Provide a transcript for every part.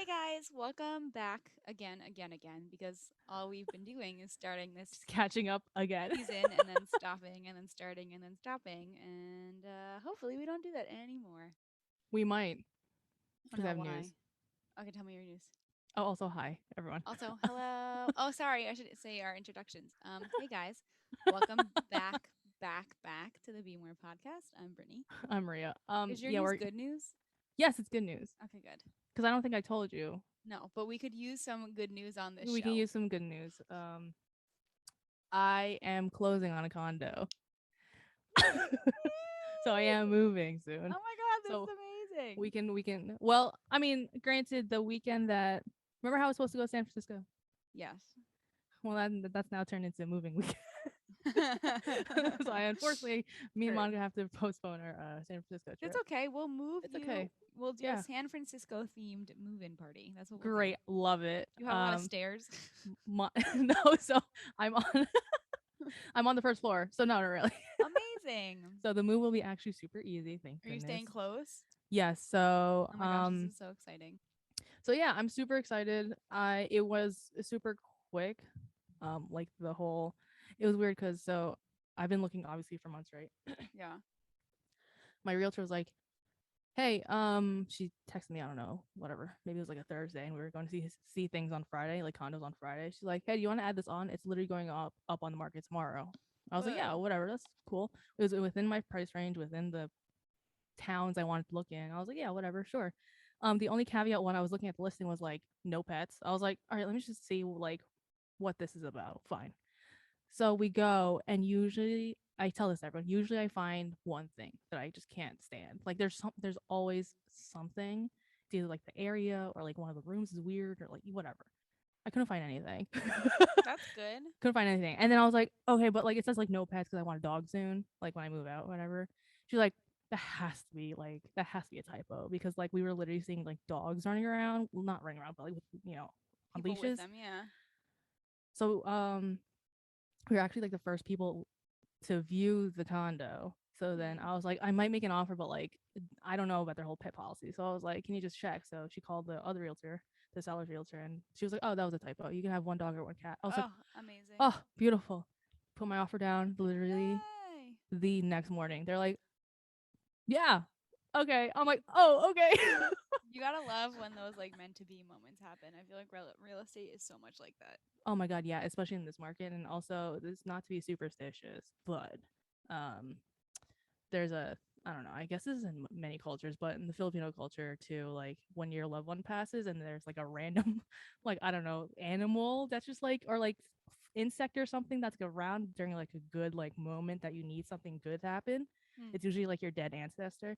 Hey guys, welcome back again, because all we've been doing is starting this Just catching up again. season and then stopping and then starting and then stopping, and hopefully we don't do that anymore. We might, Oh because I no, have news. why? Okay, tell me your news. Oh, also, hi, everyone. Also, hello. Oh, sorry, I should say our introductions. Hey guys, welcome back to the Be More podcast. I'm Brittany. I'm Maria. Is your Yeah, news we're good news? yes, it's good news Okay, good. because I don't think I told you. No, but we could use some good news on this We can show. use some good news. I am closing on a condo, so I am moving soon. Oh my god, this So is amazing. we can. Well, I mean, granted, the weekend that remember how I was supposed to go to San Francisco. Yes. Well, that's now turned into a moving weekend. So I unfortunately, me and Heard. Monica have to postpone our San Francisco It's trip. okay. We'll move It's you. okay. We'll do a Yeah, San Francisco themed move-in party. That's what we'll do. great, love it. You have a lot of stairs. No, so I'm on I'm on the first floor, so no, not really. Amazing. So the move will be actually super easy, thank Are you goodness. staying close? Yes, so Oh my gosh, this is so exciting. yeah, I'm super excited. I It was super quick. Like the whole it was weird because so I've been looking obviously for months, right? Yeah. My realtor was like, hey, she texted me, I don't know, whatever. Maybe it was like a Thursday and we were going to see things on Friday, like condos on Friday. She's like, hey, do you want to add this on? It's literally going up on the market tomorrow. I was like, yeah, Whoa. whatever, that's cool. It was within my price range, within the towns I wanted to look in. I was like, yeah, whatever, sure. The only caveat when I was looking at the listing was like no pets. I was like, all right, let me just see like what this is about. Fine. So we go, and usually I tell this to everyone. Usually I find one thing that I just can't stand. Like there's always something. It's either like the area or like one of the rooms is weird or like whatever. I couldn't find anything. That's good. Couldn't find anything. And then I was like, okay, but like it says like no pets because I want a dog soon, like when I move out, whatever. She's like, that has to be a typo because like we were literally seeing like dogs running around, well, not running around, but like with, on People with leashes. them, yeah. So we were actually like the first people to view the condo. So then Hmm. I was like, I might make an offer, but like I don't know about their whole pet policy. So I was like, can you just check? So she called the other realtor, the seller's realtor, and she was like, oh, that was a typo. You can have one dog or one cat. I was like, Oh, amazing. oh, beautiful. Put my offer down literally Yay. the next morning. They're like, yeah, okay. I'm like, oh, okay. You gotta love when those like meant to be moments happen. I feel like real estate is so much like that. Oh my god, yeah, especially in this market. And also, this is not to be superstitious, but um, there's a I don't know. I guess this is in many cultures, but in the Filipino culture too, like when your loved one passes and there's like a random, like I don't know, animal that's just like or like insect or something that's like, around during like a good like moment that you need something good to happen. Hmm. It's usually like your dead ancestor.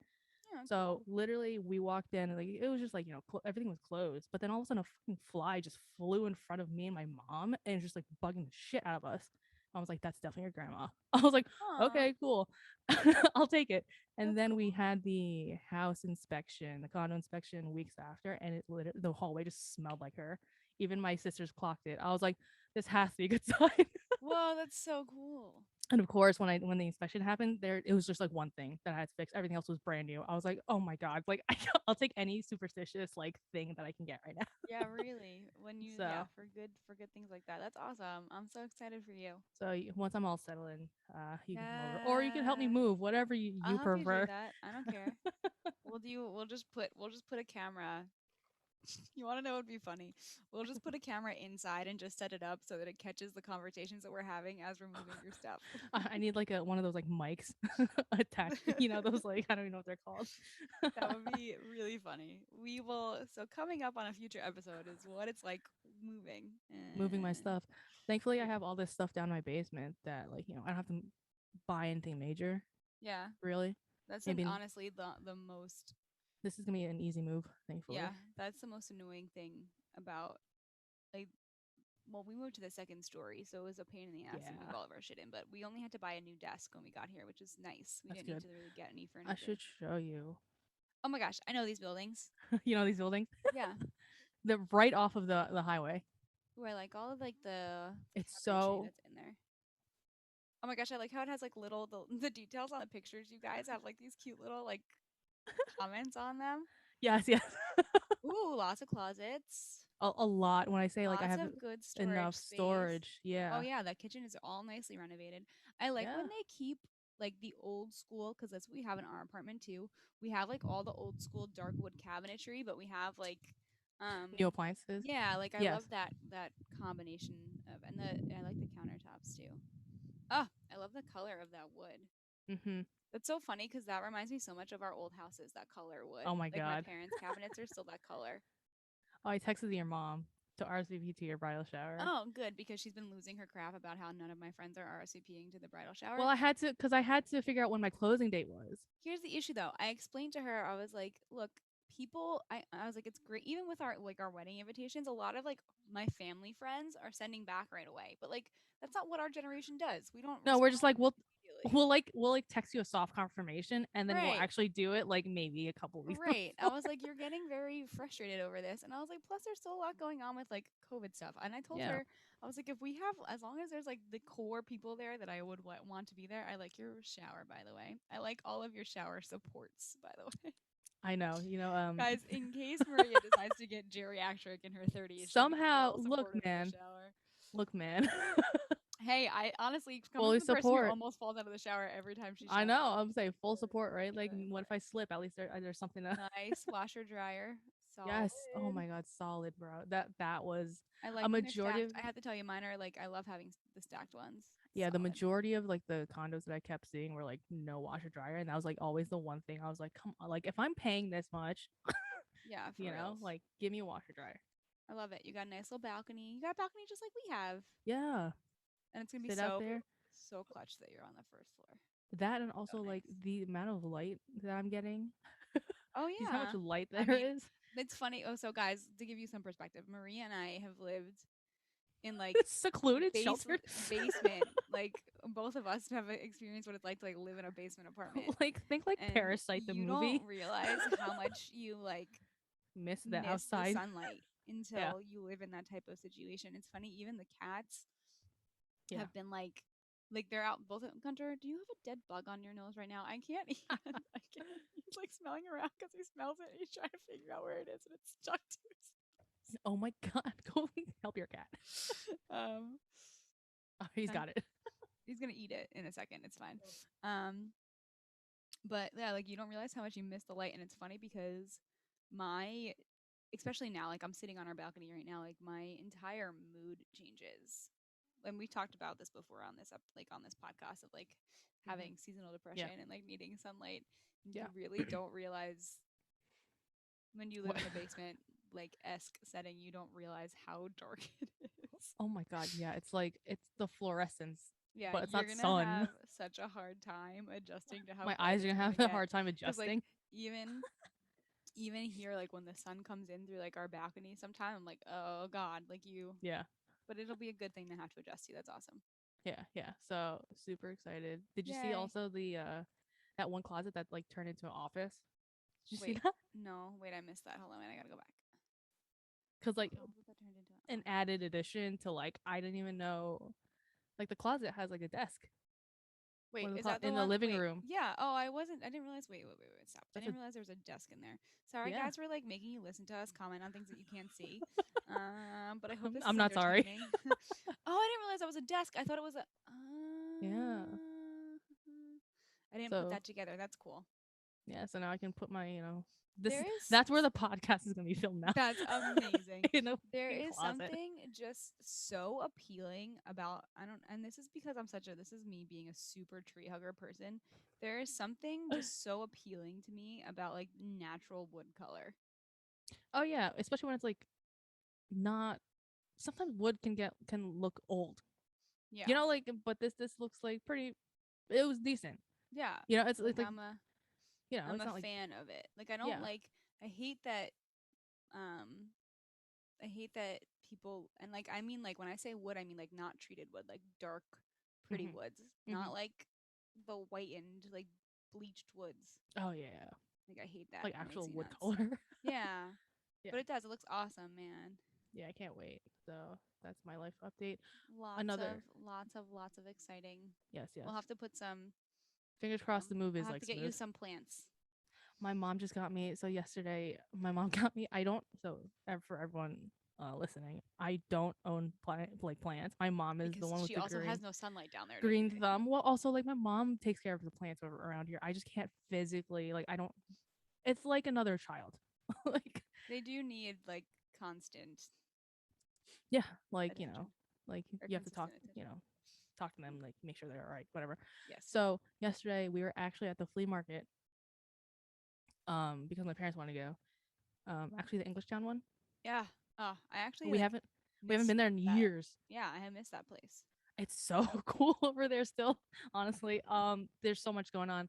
Yeah, So cool. literally, we walked in and like it was just like everything was closed. But then all of a sudden, a fucking fly just flew in front of me and my mom and just like bugging the shit out of us. I was like, "That's definitely your grandma." I was like, Aw, "Okay, cool, I'll take it." And that's then we cool. had the house inspection, the condo inspection weeks after, and the hallway just smelled like her. Even my sisters clocked it. I was like, "This has to be a good sign." Whoa, that's so cool. And of course, when the inspection happened, there it was just like one thing that I had to fix. Everything else was brand new. I was like, oh my god, like I'll take any superstitious like thing that I can get right now. Yeah, really. When you yeah, So for good things like that. That's awesome. I'm so excited for you. once I'm all settled in, you can come over, or you can help me Yeah. move, whatever you I'll help you do prefer. that. I don't care. We'll just put a camera. You want to know what would be funny? We'll just put a camera inside and just set it up so that it catches the conversations that we're having as we're moving your stuff. I need like a one of those like mics attached. Those like I don't even know what they're called. That would be really funny. We will. So coming up on a future episode is what it's like moving. Moving my stuff. Thankfully, I You're, have all this stuff down in my basement that like I don't have to buy anything major. yeah, Really, that's maybe honestly the most. this is gonna be an easy move. Yeah, Thankfully. that's the most annoying thing about like. Well, we moved to the second story, so it was a pain in the ass to move Yeah, all of our shit in. But we only had to buy a new desk when we got here, which is nice. We that's didn't need good. to really get any I furniture. should show you. Oh my gosh, I know these buildings. These buildings. Yeah. They're right off of the highway. Ooh, I like all of like the It's carpentry so that's in there. Oh my gosh, I like how it has like little the details on the pictures you guys have like these cute little like comments on them. yes, yes. Ooh, lots of closets, A lot. When I say like I lots have of good storage enough space. storage, Oh yeah, yeah, that kitchen is all nicely renovated. I like when yeah. they keep like the old school because that's what we have in our apartment too. We have like all the old school dark wood cabinetry, but we have like New um appliances, yeah, like I yes. love that combination of and the I like the countertops too. Oh, I love the color of that wood. Mm-hmm. That's so funny because that reminds me so much of our old houses, that color wood. Oh my Like my god. parents' cabinets are still that color. Oh, I texted your mom to RSVP to your bridal shower. Oh, good, because she's been losing her crap about how none of my friends are RSVPing to the bridal shower. Well, I had to because I had to figure out when my closing date was. Here's the issue though. I explained to her, I was like, look, people I was like, it's great even with our wedding invitations, a lot of like my family friends are sending back right away. But like that's not what our generation does. We don't No, we're respond just like immediately. we'll like text you a soft confirmation, and then we'll Right. actually do it like maybe a couple weeks Right. I before. was like, you're getting very frustrated over this. And I was like, plus there's still a lot going on with like COVID stuff. And I told Yeah, her, I was like, if we have, as long as there's like the core people there that I would want to be there, I like your shower, by the way. I like all of your shower supports, by the way. I know. Guys, in case Maria decides to get geriatric in her 30s, she'll be Somehow, well supported in the shower. look, man. Hey, I honestly, coming Fully from the person who support. almost falls out of the shower every time she I showers, know. I'm saying full support, right? very, Like, very what if I important. slip? At least there's something to. Nice washer dryer, Yes. Oh solid. my god, solid, bro. That was I a like when they're majority of. stacked. I have to tell you, mine are like I love having the stacked ones. Yeah, the Solid. majority of like the condos that I kept seeing were like no washer dryer, and that was like always the one thing I was like, come on, like if I'm paying this much, Yeah, for reals. like give me a washer dryer. I love it. You got a nice little balcony. You got a balcony just like we have, Yeah, and it's gonna be sit out so there. so clutch that you're on the first floor. That and So also like nice. the amount of light that I'm getting. Oh You see how much yeah. light I there mean, is? it's funny. Oh, so guys, to give you some perspective, Maria and I have lived in like Secluded, base sheltered. basement. Like both of us have experienced what it's like to like live in a basement apartment, Like think like and Parasite the you don't movie. realize how much you like Miss the miss the outside. sunlight Yeah, until you live in that type of situation. It's funny, even the cats yeah. have been like they're out both of Gunter, do you have a dead bug on your nose right now? I can't even I can't he's like smelling around because he smells it and he's trying to figure out where it is and it's stuck to his Oh my god, go help your cat. um Oh, he's and got it. he's gonna eat it in a second, it's fine. Um but yeah, like you don't realize how much you miss the light, and it's funny because my especially now, like I'm sitting on our balcony right now, like my entire mood changes. And we talked about this before on this like on this podcast of like Mhm. having seasonal Yeah, depression and like needing sunlight. yeah. You really don't realize when you live What? in a basement like esque setting, you don't realize how dark it is. Oh my god, yeah. It's like it's the fluorescence, Yeah, but it's you're not gonna sun. have such a hard time adjusting to how My bright eyes are it's gonna gonna have a get. hard time Cause like adjusting. even even here, like when the sun comes in through like our balcony, sometime I'm like, oh god, like you. Yeah, But it'll be a good thing to have to adjust to. That's awesome. yeah, yeah. So super excited. Did you see Yay. also the that one closet that like turned into an office? Did you see Wait, that? no, wait, I missed that. Hold on, wait, I gotta go back. Because What like closet that turned into an an office? added addition to like I didn't even know like the closet has like a desk Wait, is that the in the one? living Wait, room. yeah. Oh, I wasn't. I didn't realize. Wait, stop. I That's a didn't realize there was a desk in there. Sorry, yeah. guys, we're like making you listen to us comment on things that you can't see. But I hope this I'm is not sorry. entertaining. Oh, I didn't realize that was a desk. I thought it was a. Yeah. I didn't put So that together. That's cool. yeah. So now I can put my this There is that's where the podcast is gonna be filmed now. That's amazing. In a There fucking is closet. something just so appealing about I don't and this is because this is me being a super tree hugger person. There is something just so appealing to me about like natural wood color. Oh yeah, especially when it's like not. Sometimes wood can look old. Yeah. Like but this looks like pretty. It was decent. Yeah. It's Like like I'm it's a not like fan of it. Like I don't yeah. like I hate that um I hate that people and like I mean like when I say wood I mean like not treated wood, like dark pretty Hmm. woods, Hmm. not like the whitened like bleached woods. Oh yeah, Like I hate that. like It makes actual me wood nuts. color. Yeah. Yeah, But it does. It looks awesome, man. yeah. I can't wait. So that's my life update. Lots of Another lots of exciting. yes, yes. We'll have to put some Fingers crossed the move I'll is have like to get you smooth. some plants. My mom just got me. So yesterday, my mom got me. I don't. So for everyone listening, I don't own plants. My mom is the Because one with she the also has green no sunlight down there to green irrigate them. thumb. Well, also like my mom takes care of the plants around here. I just can't physically like I don't. It's like another child. Like They do need like constant yeah, like attention like or you have to talk. consistent attention. Talk to them, like make sure they're all right, whatever. Yes. So yesterday we were actually at the flea market, because my parents wanted to go. Actually the English Town one. Yeah. I actually We like haven't we haven't missed been there in that. years. Yeah, I have missed that place. It's so cool over there still, honestly. There's so much going on,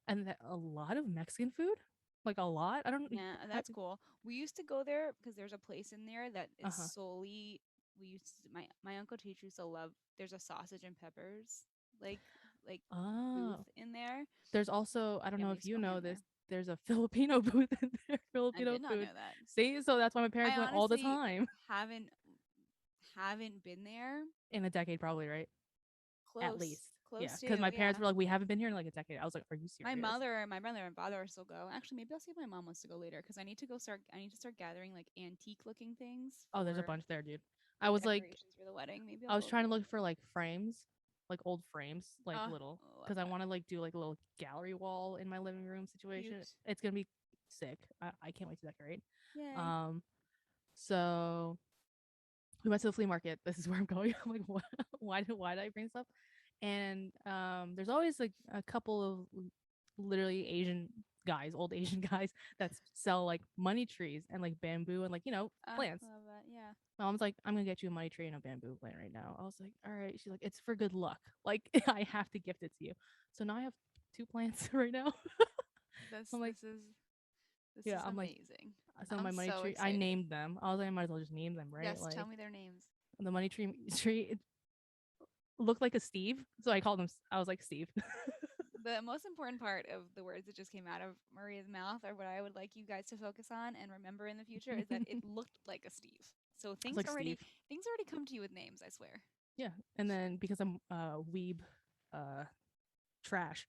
and a lot of Mexican food, like a lot. I don't Yeah, have. that's cool. We used to go there because there's a place in there that is Uh-huh. solely we used to, my uncle teacher used to love there's a sausage and peppers like like booth Oh, in there. there's also, I don't know Family if used to you go know ham this, there. there's a Filipino booth in there, I Filipino did not food. know that. See, so that's why my parents I went all the honestly time. haven't haven't been there. In a decade probably, right? At Close. least. Yeah, Close because to, my parents yeah. were like, we haven't been here in like a decade. I was like, are you serious? My brother and father still go. Actually, maybe I'll see if my mom wants to go later because I need to start gathering like antique looking things Oh, there's a for bunch there, dude. I like was like, decorations for the wedding. Maybe I'll I was go trying to later. look for like frames, like old frames, like Oh, little, love because I that. want to like do like a little gallery wall in my living room situation. Cute. It's gonna be sick. I can't wait to decorate. Yay. Um, so we went to the flea market. This is where I'm going. I'm like, what? Why did I bring this up? And there's always like a couple of literally Asian guys, old Asian guys that sell like money trees and like bamboo and like plants. Love that. Yeah. My mom's like, I'm gonna get you a money tree and a bamboo plant right now. I was like, all right. She's like, it's for good luck. Like I have to gift it to you. So now I have two plants right now. I'm like, This yeah. is I'm like, amazing. so I'm my money so tree. I excited. named them. I was like, I might as well just name them, right? Yes, tell Like me their names. the money tree it looked like a Steve, so I called him. I was like Steve. The most important part of the words that just came out of Maria's mouth are what I would like you guys to focus on and remember in the future is that it looked like a Steve. So I was like Steve. things already come to you with names, I swear. Yeah, and then because I'm weeb, uh, trash,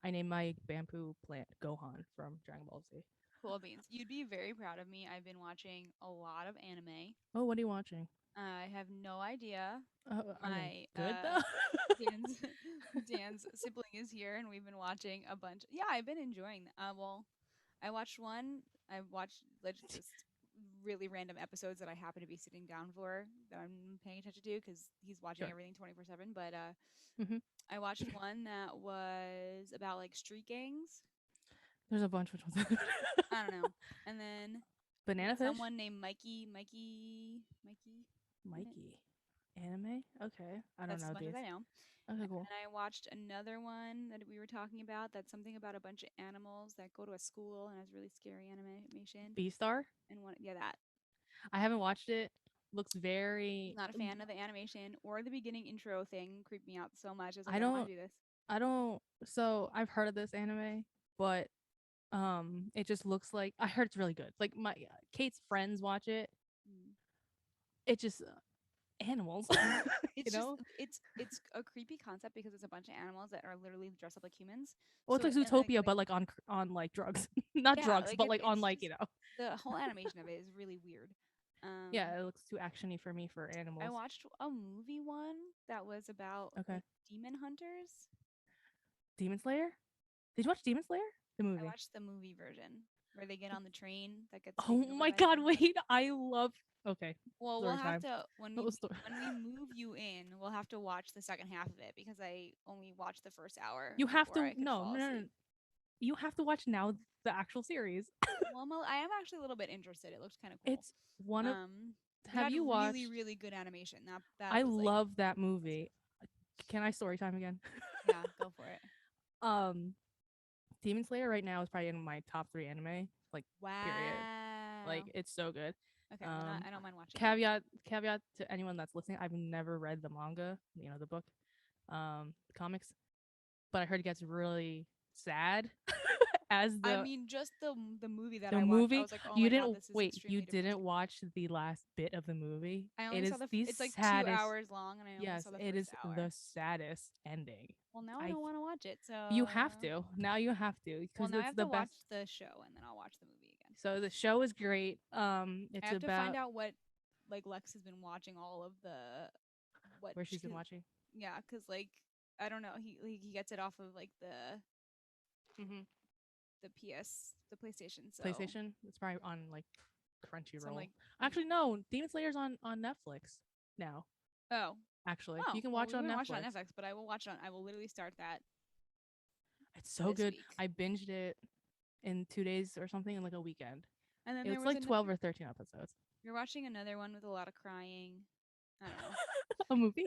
I named my bamboo plant Gohan from Dragon Ball Z. Cool beans. You'd be very proud of me. I've been watching a lot of anime. Oh, what are you watching? I have no idea. Are they My good though? Dan's Dan's sibling is here, and we've been watching a bunch. Yeah, I've been enjoying. Well, I watched one. I watched like just really random episodes that I happen to be sitting down for that I'm paying attention to because he's watching Sure. everything 24/7. But Hmm. I watched one that was about like street gangs. There's a bunch. Which ones? I don't know. And then Banana fish. someone named Mikey in it. Mikey. Anime. Okay. I don't That's as know much as these. I know. Okay, And cool. then I watched another one that we were talking about. That's something about a bunch of animals that go to a school and has really scary animation. Beastar. And one, yeah, that. I haven't watched it. Looks very. Not a fan of the animation or the beginning intro thing. Creeped me out so much. I was like, I I don't want don't. to do this. I don't. So I've heard of this anime, but it just looks like I heard it's really good. Like my Kate's friends watch it. Mm. It just animals, you It's just know. it's a creepy concept because it's a bunch of animals that are literally dressed up like humans. Well, it's So like and Zootopia, but like on like drugs, not yeah, drugs, but like on it's like just the whole animation of it is really weird. yeah, it looks too actiony for me for I animals. watched a movie one that was about Okay, like demon hunters. Demon Slayer. Did you watch Demon Slayer? The I movie. watched the movie version where they get on the train that gets Oh taken over my by god, demon hunters. wait! I love. Okay, Well, we'll story have time. to No story. when we move you in, we'll have to watch the second half of it because I only watched the first hour You have before to I could no fall no no. No. asleep. You have to watch now the actual series. Well, I am actually a little bit interested. It looked kind of cool. It's one of. It Have had you really watched? really good animation. That I was like love that impressive. movie. Can I story time again? Yeah, go for it. um, Demon Slayer right now is probably in my top three anime. Like period. Like Wow. it's so good. Okay, well, Um, I don't mind watching that. caveat to anyone that's listening. I've never read the manga, the book, the comics, but I heard it gets really sad as I the mean, just the movie that the I watched, I movie. was like, oh You my god, didn't this is wait. You extremely didn't depressing. watch the last bit of the movie. I It only saw is the. the It's like 2 saddest. hours long, and I only Yes, saw the it first is hour. the saddest ending. Well, now I I don't want to watch it. So, You have to now. You have to well, because now I it's have the to watch best. the show, and then I'll watch the movie again. So the show is great. I It's have to find about out what like Lex has been watching all of the what. where she's been watching. Yeah, because like I don't know, he gets it off of like Mm-hmm. the the PlayStation. So PlayStation. It's probably on like some Crunchyroll. like Actually, no. Demon Slayer's on Netflix now. oh Actually, you oh can well watch we it on wouldn't watch it on Netflix. Netflix, but I will watch it on. I will literally start that It's so this good. week. I binged it in 2 days or something in like a weekend. And then It there was was like 12 or 13 episodes. you're watching another one with a lot of crying. I don't know. A movie?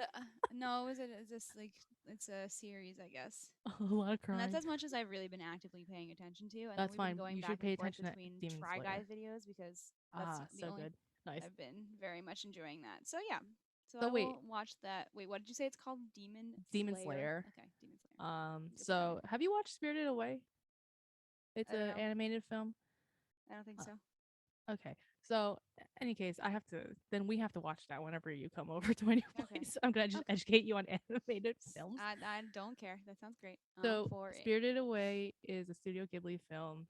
No, is this like it's a series, I guess. A lot of And that's crying. as much as I've really been actively paying attention to. And then That's we've been fine. going You back should and pay forth attention to between Demon Try Slayer. Guys videos because that's Ah, the so only good. Nice. I've been very much enjoying that. So yeah. So So I wait, will watch that. Wait, what did you say it's called? Demon Demon Slayer. Slayer. Okay, Demon Slayer. Get that down. So have you watched Spirited Away? It's I don't an know. animated film. I don't think so. Okay. So, any case, I have to. Then we have to watch that whenever you come over to my new Okay. place. I'm gonna just Okay. educate you on animated films. I don't care. That sounds great. So, For it. Spirited Away is a Studio Ghibli film.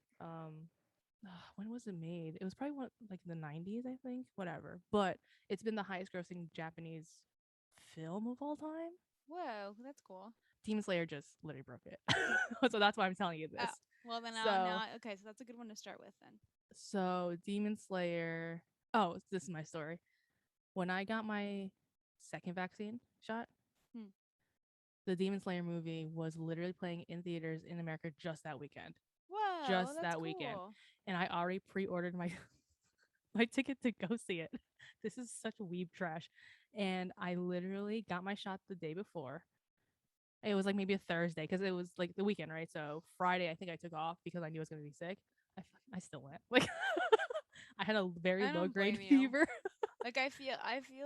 When was it made? It was probably like the 90s, I think. Whatever. But it's been the highest-grossing Japanese film of all time. Whoa, that's cool. Demon Slayer just literally broke it. So that's why I'm telling you Oh, this. well then So, okay, so that's a good one to start with then. Demon Slayer. Oh, this is my story. When I got my second vaccine shot, Hmm. the Demon Slayer movie was literally playing in theaters in America just that weekend. Whoa, Just that's that weekend. cool. And I already pre-ordered my my ticket to go see it. This is such weeb trash. And I literally got my shot the day before. It was like maybe a Thursday because it was like the weekend, right? So Friday, I think I took off because I knew I was gonna be sick. I still went. Like I had a very I low don't grade blame you. fever. Like I feel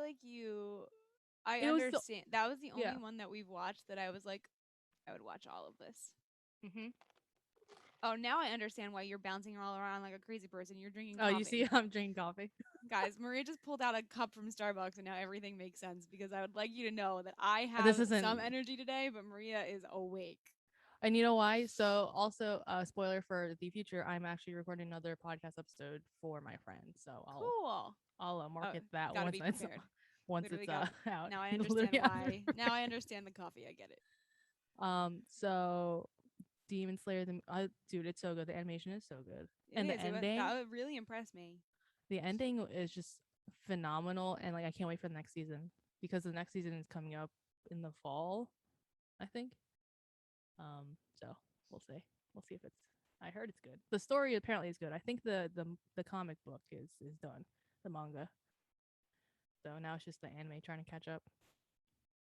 like you I It was so understand. That was the yeah. only one that we've watched that I was like I would watch all of this. Mm-hmm. Oh, now I understand why you're bouncing all around like a crazy person. You're drinking Oh, you see, coffee. I'm drinking coffee. Guys, Maria just pulled out a cup from Starbucks and now everything makes sense because I would like you to know that I This have some isn't, energy today, but Maria is awake. and you know why? So, also, spoiler for the future, I'm actually recording another podcast episode for my friend. So Cool. I'll Oh, market that gotta once be it's prepared. once Literally it's got out. now I understand Literally why. after. Now I understand the coffee. I get it. So Demon Slayer, dude, it's so good. The animation is so good, It and the is. ending, That would really impress me. the ending is just phenomenal. And like, I can't wait for the next season because the next season is coming up in the fall, I think. So we'll see. We'll see if it's. I heard it's good. The story apparently is good. I think the comic book is done, the manga. So now it's just the anime trying to catch up.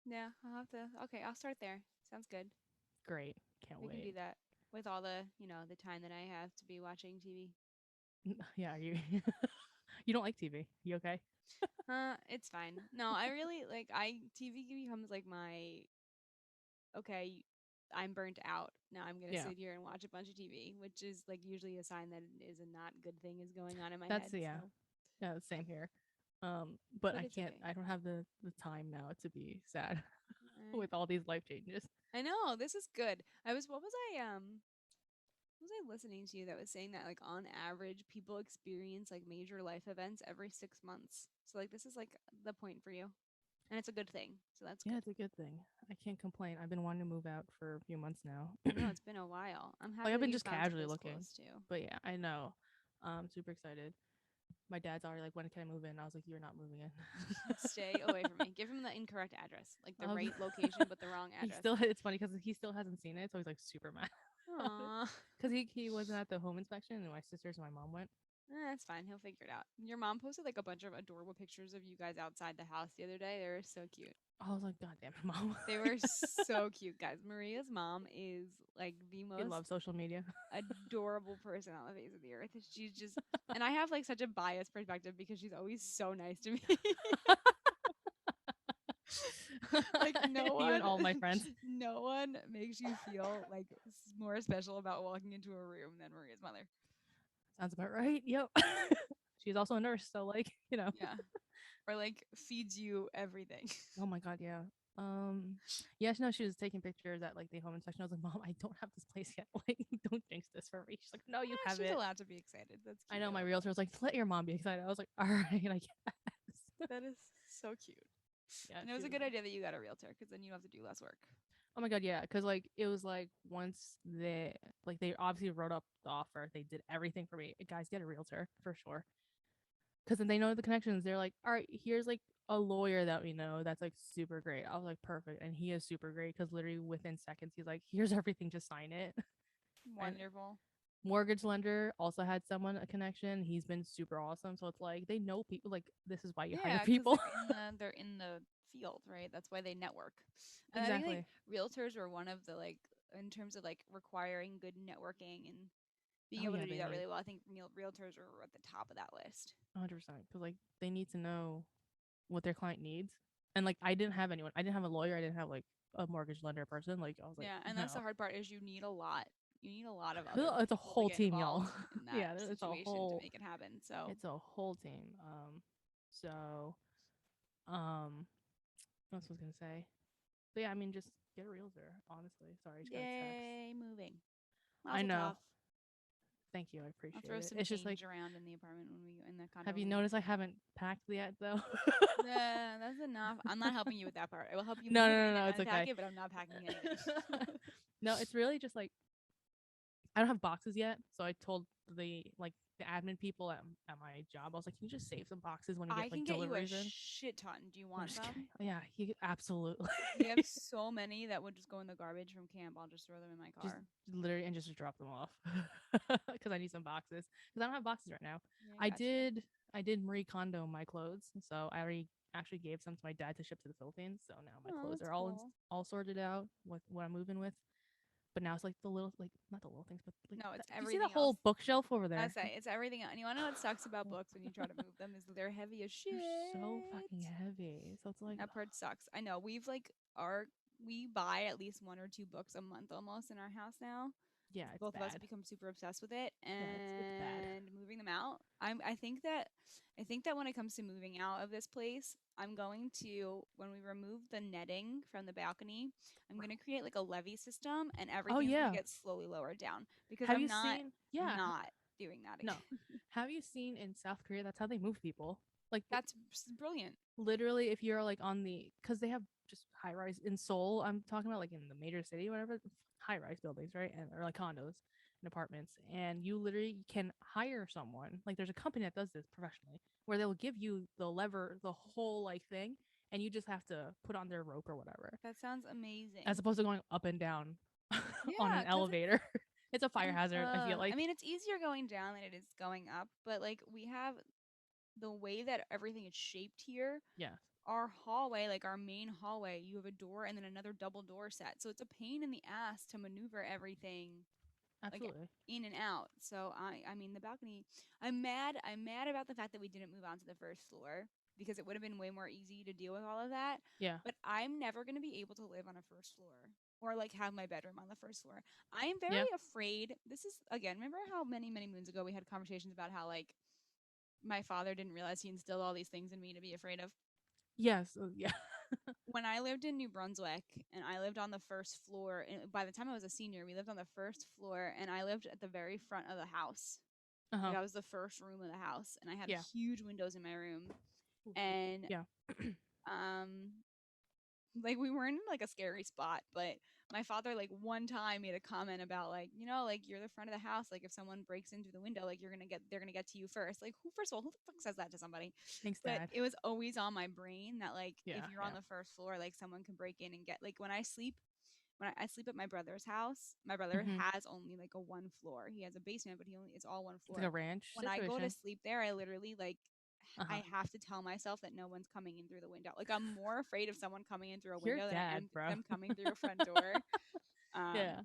Yeah, I'll have to. Okay, I'll start there. Sounds good. Great, can't We can wait. do that with all the, the time that I have to be watching TV. Yeah, you you don't like TV? You okay? It's fine. No, I really like TV becomes like my okay, I'm burnt out. Now I'm gonna Yeah, sit here and watch a bunch of TV, which is like usually a sign that it is a not good thing is going on in my that's head. yeah, So, yeah, same here. But but I it's can't. okay. I don't have the time now to be sad Uh, with all these life changes. I know this is good. I was what was what was I listening to that was saying that like on average people experience like major life events every 6 months. So like this is like the point for you, and it's a good thing. So that's Yeah, good. it's a good thing. I can't complain. I've been wanting to move out for a few months now. I know it's been a while. I'm Like happy I've that been you just found casually someplace looking. close too. But yeah, I know. I'm super excited. My dad's already like, when can I move in? I was like, you're not moving in. Stay away from me. Give him the incorrect address, like the um, right location but the wrong he address. still. It's funny because he still hasn't seen it, so he's like super mad. Aww. Because he wasn't at the home inspection, and my sisters and my mom went. That's fine. He'll figure it out. Your mom posted like a bunch of adorable pictures of you guys outside the house the other day. They were so cute. I was like, God damn it, mom. They were so cute, guys. Maria's mom is like the He most loves social media. adorable person on the face of the earth. She's just, and I have like such a biased perspective because she's always so nice to me. Like no You and one, all my friends. no one makes you feel like more special about walking into a room than Maria's mother. Sounds about right. Yep. She's also a nurse, so like, Yeah, or like feeds you everything. Oh my god, yeah. Um, yeah, no, she was taking pictures at like the home inspection. I was like, Mom, I don't have this place yet. Like, don't jinx this for me. She's like, No, you have She's it. allowed to be excited. That's I cute. know I my love realtor that. was like, Let your mom be excited. I was like, All right, I guess. That is so cute. Yeah, And it she was a was. good idea that you got a realtor because then you have to do less work. Oh my god, yeah, because like it was like once they obviously wrote up the offer, they did everything for me. Guys, get a realtor for sure. Because then they know the connections. They're like, all right, here's like a lawyer that we know that's like super great. I was like, perfect, and he is super great because literally within seconds he's like, here's everything, just sign it. And Wonderful. mortgage lender also had someone a connection. He's been super awesome. So it's like they know people. Like this is why you hire Yeah, because people. they're in the field, right? That's why they network. And I think like Exactly. realtors are one of the like in terms of like requiring good networking and being Oh able yeah, to do that they really well. I think realtors are at the top of that list. 100% because like they need to know what their client needs. And like I didn't have anyone. I didn't have a lawyer. I didn't have like a mortgage lender person. Like I was like, Yeah, and that's the no, hard part is you need a lot. You need a lot of other it's a people to whole get team, y'all. involved in that Yeah, situation to make it happen. So it's a whole team. So what else was I gonna say? But yeah, I mean, just get a realtor. Honestly, sorry, I just got a text. yay, moving. I Mazel know. tov. Thank you, I I'll appreciate throw it. some It's just like, change around in the apartment when we in the condo have you when we move noticed I in. haven't packed yet though? Nah, that's enough. I'm not helping you with that part. I will help you No, move no, in no, and no, it's unpack okay. it, but I'm not packing anything. No, it's really just like I don't have boxes yet, so I told the admin people at my job, I was like, can you just save some boxes when you get I like can get you a deliveries in? shit ton. Do you I'm want just kidding. some? Yeah, he absolutely. We have so many that would just go in the garbage from camp. I'll just throw them in my Just car. literally and just drop them off because I need some boxes because I don't have boxes right now. Yeah, I gotcha. did Marie Kondo my clothes, so I already actually gave some to my dad to ship to the Philippines. So now my Oh, clothes that's are cool. all sorted out with what I'm moving with. But now it's like the little like not the little things, but like No, it's do you see the everything else. whole bookshelf over I there? say it's everything else. And you want to know what sucks about books when you try to move them is that they're heavy as They're so shit. fucking heavy. So it's like That part sucks. I know. We've like our we buy at least one or two books a month almost in our house now. yeah, it's Both of us have bad. become super obsessed with it Yeah, it's bad. and moving them out. I think that when it comes to moving out of this place, I'm going to when we remove the netting from the balcony, I'm going to create like a levee system and Oh everything's going to yeah. get slowly lowered down because Have I'm you not seen? I'm Yeah. not doing that No. again. Have you seen in South Korea? That's how they move people. Like That's brilliant. literally, if you're like on the, because they have just high rise in Seoul. I'm talking about like in the major city, whatever, high rise buildings, right? And or like condos and apartments. And you literally can hire someone. Like there's a company that does this professionally, where they'll give you the lever, the whole like thing, and you just have to put on their rope or whatever, That sounds as amazing. opposed to going up and down on Yeah, an cuz elevator. It's a fire and hazard, I feel I like. mean it's easier going down than it is going up, but like we have the way that everything is shaped here, Yeah, our hallway, like our main hallway, you have a door and then another double door set. So it's a pain in the ass to maneuver everything like absolutely. in and out. So I mean the balcony, I'm mad about the fact that we didn't move on to the first floor because it would have been way more easy to deal with all of that. Yeah, But I'm never going to be able to live on a first floor or like have my bedroom on the first floor. I am yeah, very afraid. This is again, remember how many moons ago we had conversations about how like my father didn't realize he instilled all these things in me to be afraid of. yes, yeah. When I lived in New Brunswick and I lived on the first floor, and by the time I was a senior, we lived on the first floor and I lived at the very front of the house. Uh huh. Like I was the first room of the house and I had Yeah. huge windows in my room. Ooh, excuse me. And Yeah. um like we weren't in like a scary spot, but my father like one time made a comment about like, like you're the front of the house, like if someone breaks in through the window, like they're gonna get to you first. Like who first of all, who the fuck says that to somebody? Thanks, But Dad. it was always on my brain that like if Yeah, you're on yeah. the first floor, like someone can break in and get like when I sleep at my brother's house, my brother Mm-hmm. has only like a one floor. He has a basement, but it's all one It's like floor. a ranch When I go to situation. sleep there, I literally like Uh huh. I have to tell myself that no one's coming in through the window. Like I'm more afraid of someone coming in through a Your window than I dad, am bro. them coming through a front door. Um, Yeah.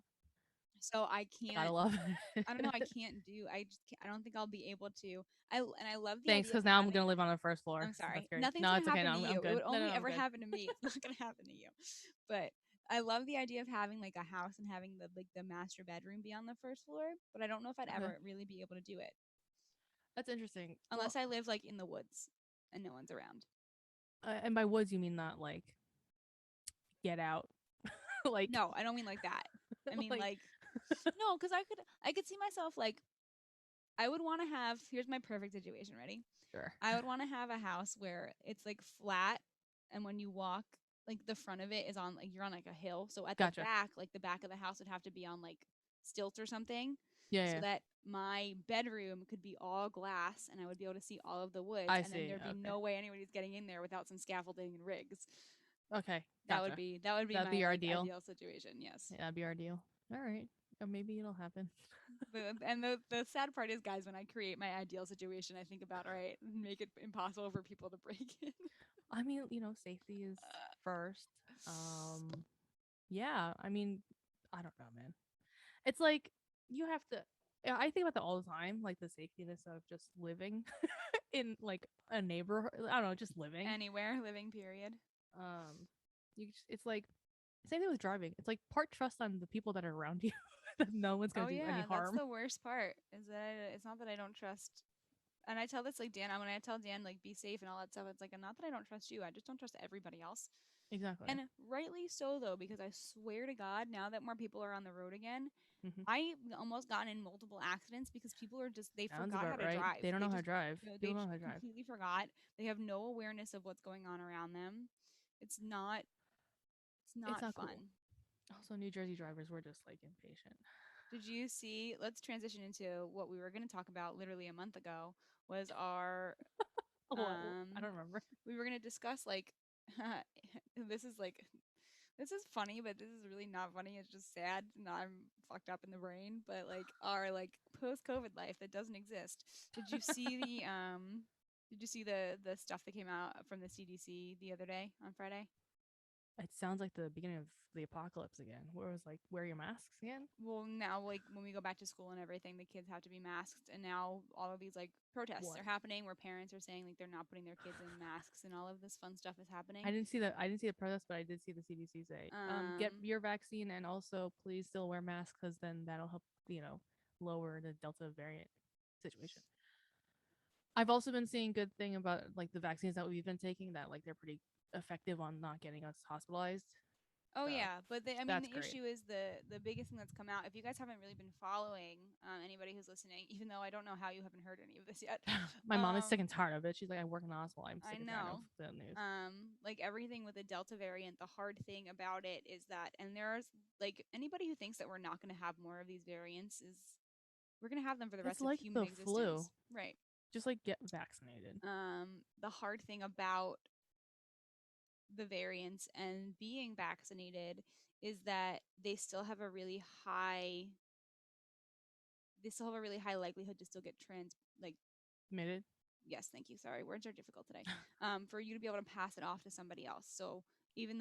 So Gotta can't love it. I don't know, I can't do I just can't, I don't think I'll be able to. I love the Thanks, idea of because now I'm having gonna live on the first floor. I'm So that's sorry. great. Nothing's No, gonna it's okay. happen No, to I'm you. It good. would No, no, only I'm ever good. happen to me. It's not gonna happen to you. But I love the idea of having like a house and having the master bedroom be on the first floor, but I don't know if I'd Okay, ever really be able to do it that's interesting. Well, unless I live like in the woods and no one's around. and by woods you mean not like get out, like No, I don't mean like that. I mean like like no, cuz I could see myself like I would want to have here's my perfect situation, ready? sure. I would want to have a house where it's like flat and when you walk like the front of it is on like you're on like a hill. So at the Gotcha. back, like the back of the house would have to be on like stilts or something Yeah, so yeah. that my bedroom could be all glass and I would be able to see all of the woods I and then see. there'd be Okay. no way anybody's getting in there without some scaffolding and rigs. Okay. That would Gotcha. be that would be That'd be my your like ideal. ideal situation. Yes. Yeah, that'd be our ideal. All right. Or maybe it'll happen. The sad part is, guys, when I create my ideal situation, I think about all right, make it impossible for people to break in. I mean, safety is first. Yeah. I mean, I don't know, man. It's like you have to. Yeah, I think about that all the time, like the safetyness of just living in like a neighborhood. I don't know, just living. Anywhere, living period. Um, it's like same thing with driving. It's like part trust on the people that are around you that no one's gonna Oh do any yeah, that's harm. the worst part. Is that it's not that I don't trust, and I tell this like Dan. When I tell Dan like be safe and all that stuff, it's like not that I don't trust you. I just don't trust everybody else. Exactly. And rightly so though, because I swear to God, now that more people are on the road again, Hmm. I almost gotten in multiple accidents because people are just they Sounds forgot how about to right. drive. They don't They know how to just drive. they People don't know how to drive. completely forgot. They have no awareness of what's going on around them. It's not it's It's not not cool. fun. Also, New Jersey drivers were just like impatient. Did you see? Let's transition into what we were going to talk about literally a month ago. Was our What? I um don't remember. we were going to discuss like this is like this is funny, but this is really not funny. It's just sad. And I'm fucked up in the brain, but like our like post COVID life that doesn't exist. Did you see the stuff that came out from the CDC the other day on Friday? It sounds like the beginning of the apocalypse again, where it was like, wear your masks again. Well, now like when we go back to school and everything, the kids have to be masked, and now all of these like protests What? are happening where parents are saying like they're not putting their kids in masks, and all of this fun stuff is happening. I didn't see the protest, but I did see the CDC say, get Um, your vaccine and also please still wear masks because then that'll help, lower the Delta variant situation. I've also been seeing good thing about like the vaccines that we've been taking that like they're pretty effective on not getting us hospitalized. Oh So yeah, but I mean that's the great. issue is the biggest thing that's come out. If you guys haven't really been following, anybody who's listening, even though I don't know how you haven't heard any of this yet, My mom is sick and um, tired of it. She's like, I work in the hospital. I'm I sick and tired of know. the news. Like everything with the Delta variant, the hard thing about it is that, and there's like anybody who thinks that we're not going to have more of these variants is we're going to have them for the It's rest of like human the flu. existence. Right. Just like get vaccinated. The hard thing about the variants and being vaccinated is that they still have a really high likelihood to still get like Admitted. yes, thank you. Sorry, words are difficult today. For you to be able to pass it off to somebody else. So even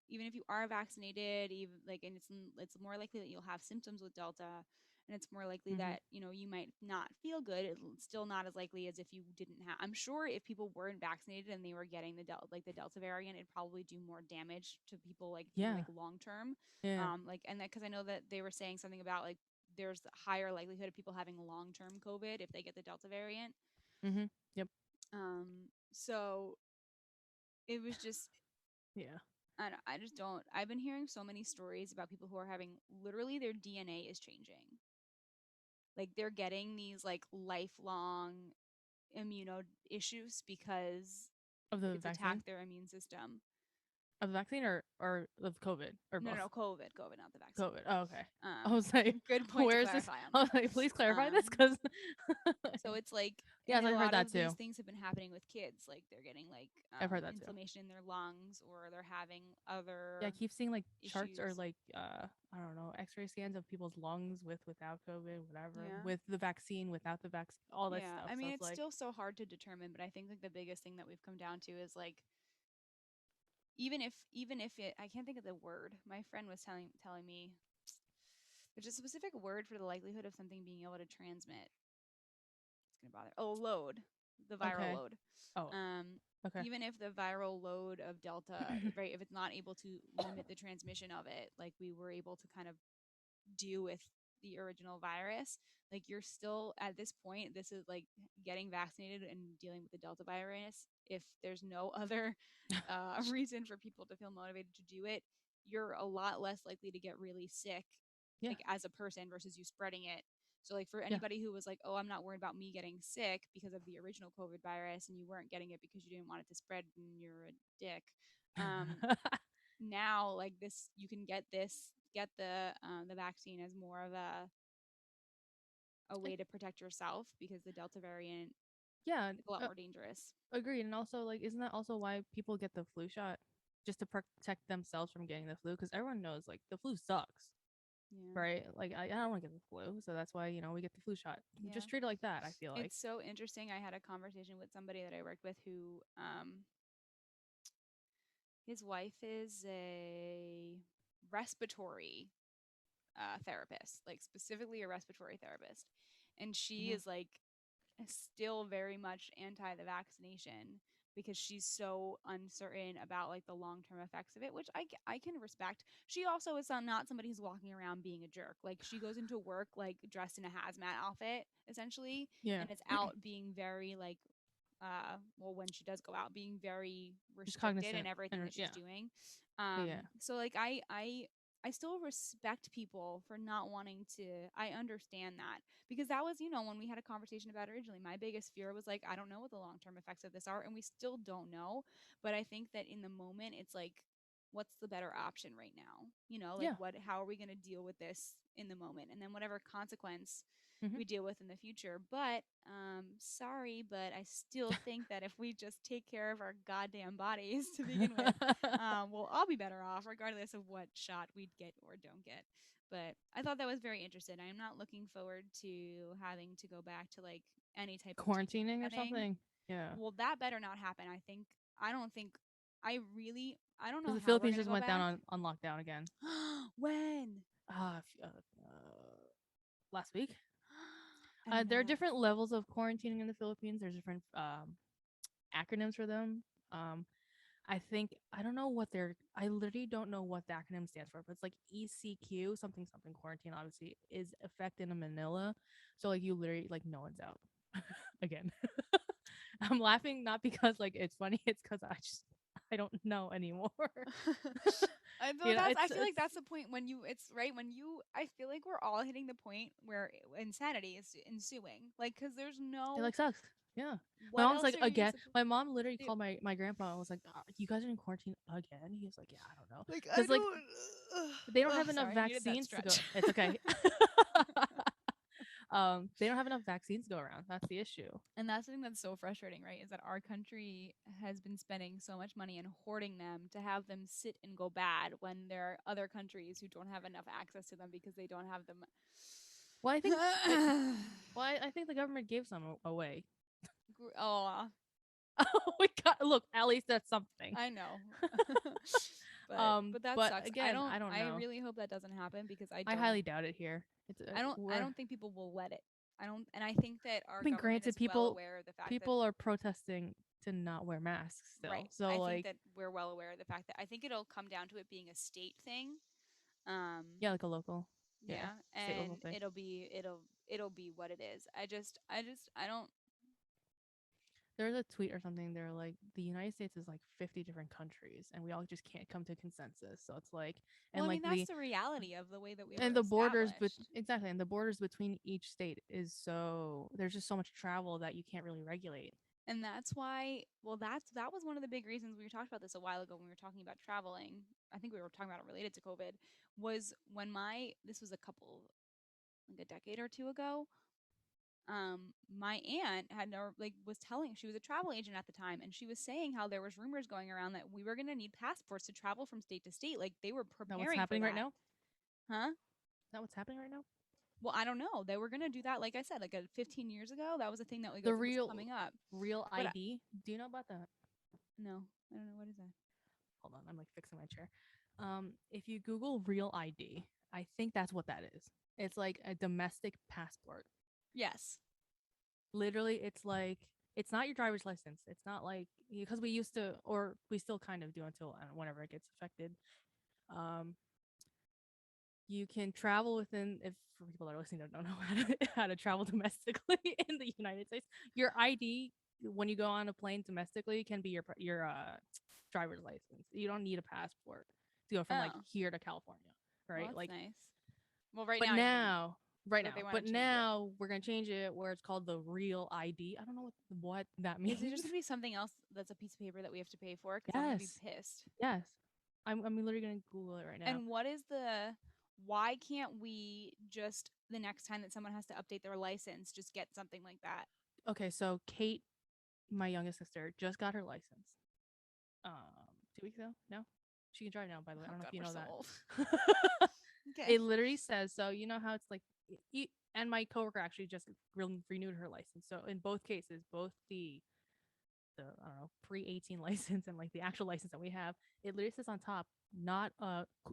if you are vaccinated, even like, and it's more likely that you'll have symptoms with Delta, and it's more likely Mm-hmm. that you might not feel good. It's still not as likely as if you didn't have. I'm sure if people weren't vaccinated and they were getting the Delta variant, it'd probably do more damage to people like through Yeah. like long term. Yeah. Like and that because I know that they were saying something about like there's a higher likelihood of people having long term COVID if they get the Delta variant. Mm-hmm. Yep. So it was just Yeah. I just don't. I've been hearing so many stories about people who are having literally their DNA is changing. Like they're getting these like lifelong immuno issues because Of the it's vaccine? attacked their immune system. Of the vaccine or of COVID or No, both? no, COVID, not the vaccine. COVID. Oh, okay. I Um, was like, good point to where is this? clarify on I was that. like, please clarify this Um, because. So it's like, Yes, and a I heard lot that of these too. things have been happening with kids. Like they're getting like I've heard that too. inflammation in their lungs, or they're having Yeah, I other keep seeing like charts or issues. like I don't know, X-ray scans of people's lungs with without COVID, whatever, Yeah. with the vaccine, without the vaccine, all that Yeah. stuff. I So mean, it's it's like, still so hard to determine, but I think like the biggest thing that we've come down to is like even if it I can't think of the word. My friend was telling me There's a specific word for the likelihood of something being able to transmit. It's gonna bother. Oh, load, the viral Okay. load. Oh, Um, okay. Even if the viral load of Delta, right, if it's not able to limit the transmission of it, like we were able to kind of do with the original virus, like you're still at this point, this is like getting vaccinated and dealing with the Delta virus. If there's no other reason for people to feel motivated to do it, you're a lot less likely to get really sick, Yeah. like as a person versus you spreading it. So, like for Yeah. anybody who was like, "Oh, I'm not worried about me getting sick because of the original COVID virus," and you weren't getting it because you didn't want it to spread and you're a dick, um, now like this you can get the vaccine as more of a way to protect yourself because the Delta variant Yeah. is a lot more dangerous. Agreed. And also, like, isn't that also why people get the flu shot? Just to protect themselves from getting the flu? Because everyone knows, like, the flu sucks, Yeah. right? Like, I don't want to get the flu. So that's why, we get the flu shot. Yeah. Just treat it like that, I feel like. It's so interesting. I had a conversation with somebody that I worked with who his wife is a respiratory therapist, like specifically a respiratory therapist. And she Mm-hmm. is like still very much anti the vaccination because she's so uncertain about like the long-term effects of it, which I can respect. She also is not somebody who's walking around being a jerk. Like she goes into work like dressed in a hazmat outfit essentially, Yeah. and it's out being very like well, when she does go out, being very Just restricted in cognizant. everything And that she's yeah. doing. Yeah. So like I still respect people for not wanting to. I understand that because that was, when we had a conversation about it originally, my biggest fear was like, I don't know what the long term effects of this are, and we still don't know. But I think that in the moment, it's like, what's the better option right now? Like Yeah. how are we going to deal with this in the moment, and then whatever consequence Mm-hmm. we deal with in the future. But sorry, but I still think that if we just take care of our goddamn bodies to begin with, we'll all be better off, regardless of what shot we'd get or don't get. But I thought that was very interesting. I am not looking forward to having to go back to like any type of teaching Quarantining or setting. something. Yeah. Well, that better not happen. I don't think, I don't Because know the how we're Philippines going to just go went down back. on lockdown again. When? Uh, last week. I didn't know There are that. different levels of quarantining in the Philippines. There's different acronyms for them. I think I don't know what they're. I literally don't know what the acronym stands for, but it's like ECQ something something quarantine. Obviously, is effective in Manila, so like you literally like no one's out again. I'm laughing not because like it's funny. It's because I don't know anymore. I know I feel like It's that's the point when it's right when I feel like we're all hitting the point where insanity is ensuing. Like, because there's it no, like sucks. Yeah, my what mom's else like are you again. supposed My mom literally to do? called my grandpa and was like, "You guys are in quarantine again?" He was like, "Yeah, I don't know," Like, I because like don't. they don't Oh, have enough sorry, I needed that vaccines to go. stretch. It's okay. They don't have enough vaccines to go around. That's the issue. And that's the thing that's so frustrating, right? Is that our country has been spending so much money and hoarding them to have them sit and go bad when there are other countries who don't have enough access to them because they don't have them. Well, I think the government gave some away. Oh, We got look. At least that's something. I know. But that But sucks. again, I don't I know. really hope that doesn't happen because I highly doubt it here. It's I we're. don't think people will let it. I don't and I think that I our mean, government granted, is well aware of the fact that people are protesting to not wear masks right. still. So I think like, that we're well aware of the fact that I think it'll come down to it being a state thing. yeah, like a local, yeah, Yeah, state and level thing. it'll be what it is. I don't. There's a tweet or something. They're like, the United States is like 50 different countries, and we all just can't come to consensus. So it's like, Well, and I like mean that's the reality of the way that we were the borders, but established. exactly, and the borders between each state is so there's just so much travel that you can't really regulate. And that's why, well, that was one of the big reasons we talked about this a while ago when we were talking about traveling. I think we were talking about it related to COVID. Was when this was a couple, like a decade or two ago. My aunt had no like was telling she was a travel agent at the time, and she was saying how there was rumors going around that we were gonna need passports to travel from state to state. Like they were That what's preparing for happening right that, now? huh? That what's happening right now? Well, I don't know. They were gonna do that, like I said, like 15 years ago. That was a thing that The was coming up. real But ID. Do you know about that? no, I don't know what is that. Hold on, I'm like fixing my chair. If you Google real ID, I think that's what that is. It's like a domestic passport. Yes. Literally, it's like it's not your driver's license. It's not like because we used to, or we still kind of do until whenever it gets affected. Um, you can travel within, if for people that are listening that don't know how to travel domestically in the United States, your ID when you go on a plane domestically can be your driver's license. You don't need a passport to go from like Oh, here to California, well, right? that's Like, nice. Well, right but now you can, now, right but now, they want but to change it. now we're gonna change it where it's called the real ID. I don't know what that Is it means. just gonna be something else that's a piece of paper that we have to pay for? Because I'm gonna be Yes, pissed. yes. I'm literally gonna Google it right now. And what is the? Why can't we just the next time that someone has to update their license, just get something like that? Okay, so Kate, my youngest sister, just got her license. 2 weeks ago. No, she can drive now. By the way, I Oh don't know God, if you we're know so old. that. Okay. It literally says so. You know how it's like, and my coworker actually just renewed her license. So in both cases, both the I don't know pre-18 license and like the actual license that we have, it literally says on top, not